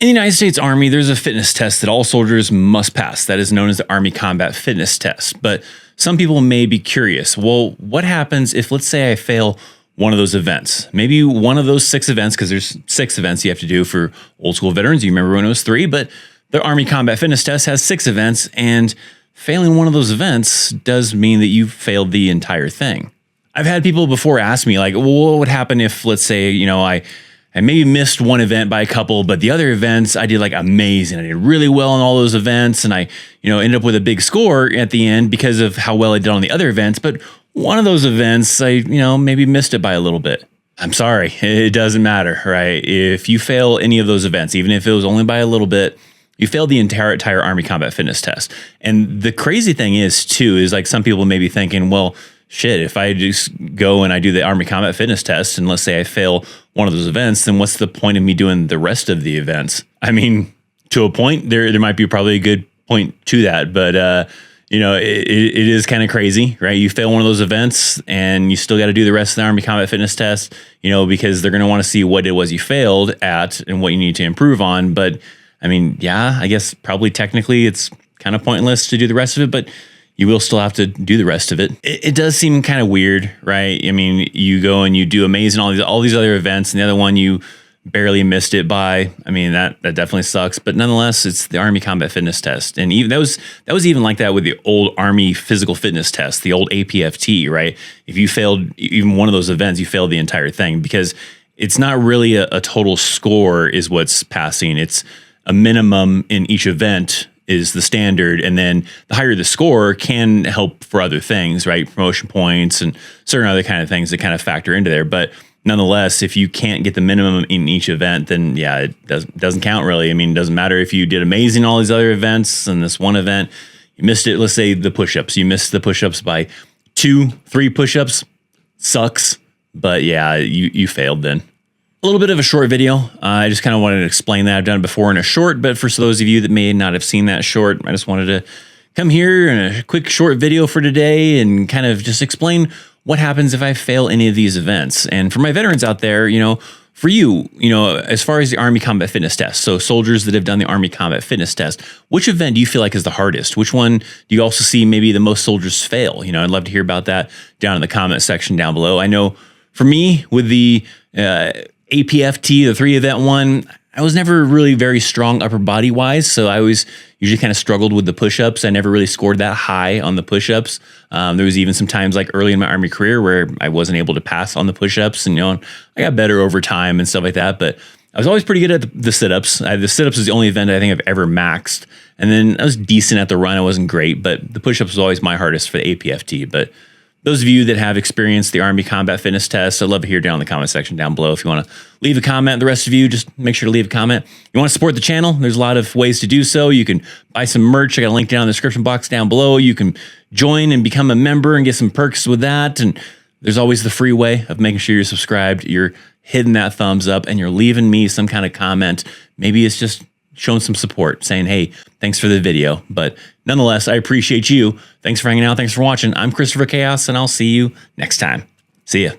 In the United States Army, there's a fitness test that all soldiers must pass. That is known as the Army Combat Fitness Test. But some people may be curious, well, what happens if, let's say, I fail one of those events? Maybe one of those 6 events, because there's 6 events you have to do for old school veterans. You remember when it was 3, but the Army Combat Fitness Test has 6 events, and failing one of those events does mean that you failed the entire thing. I've had people before ask me, like, well, what would happen if, let's say, I maybe missed one event by a couple, but the other events I did like amazing. I did really well in all those events, and I, ended up with a big score at the end because of how well I did on the other events. But one of those events, I, maybe missed it by a little bit. I'm sorry, it doesn't matter, right? If you fail any of those events, even if it was only by a little bit, you failed the entire Army Combat Fitness Test. And the crazy thing is, too, is like some people may be thinking, well, shit, if I just go and I do the Army Combat Fitness Test and let's say I fail one of those events, then what's the point of me doing the rest of the events? I mean, to a point, there might be probably a good point to that, but it is kind of crazy, right? You fail one of those events and you still got to do the rest of the Army Combat Fitness Test, because they're going to want to see what it was you failed at and what you need to improve on. But I mean, yeah, I guess probably technically it's kind of pointless to do the rest of it, but you will still have to do the rest of it. It does seem kind of weird, right? I mean, you go and you do amazing all these other events, and the other one you barely missed it by. I mean, that definitely sucks. But nonetheless, it's the Army Combat Fitness Test, and even that was even like that with the old Army Physical Fitness Test, the old APFT, right? If you failed even one of those events, you failed the entire thing, because it's not really a total score is what's passing. It's a minimum in each event is the standard, and then the higher the score can help for other things, right? Promotion points and certain other kind of things that kind of factor into there. But nonetheless, if you can't get the minimum in each event, then yeah, it doesn't count really. I mean, it doesn't matter if you did amazing in all these other events and this one event, you missed it. Let's say the push-ups, you missed the push-ups by 2-3 push-ups, sucks. But yeah, you failed then. A little bit of a short video. I just kind of wanted to explain that. I've done it before in a short, but for those of you that may not have seen that short, I just wanted to come here in a quick short video for today and kind of just explain what happens if I fail any of these events. And for my veterans out there, for you, as far as the Army Combat Fitness Test, so soldiers that have done the Army Combat Fitness Test, which event do you feel like is the hardest? Which one do you also see maybe the most soldiers fail? I'd love to hear about that down in the comment section down below. I know for me, with the APFT, the 3 event one, I was never really very strong upper body wise. So I always usually kind of struggled with the push-ups. I never really scored that high on the push-ups. There was even some times like early in my Army career where I wasn't able to pass on the push-ups, and I got better over time and stuff like that. But I was always pretty good at the sit-ups. The sit-ups is the only event I think I've ever maxed. And then I was decent at the run. I wasn't great, but the push-ups was always my hardest for the APFT. But those of you that have experienced the Army Combat Fitness Test, I'd love to hear down in the comment section down below. If you want to leave a comment, the rest of you, just make sure to leave a comment. You want to support the channel, there's a lot of ways to do so. You can buy some merch. I got a link down in the description box down below. You can join and become a member and get some perks with that. And there's always the free way of making sure you're subscribed, you're hitting that thumbs up, and you're leaving me some kind of comment. Maybe it's just showing some support, saying, hey, thanks for the video. But nonetheless, I appreciate you. Thanks for hanging out. Thanks for watching. I'm Christopher Chaos, and I'll see you next time. See ya.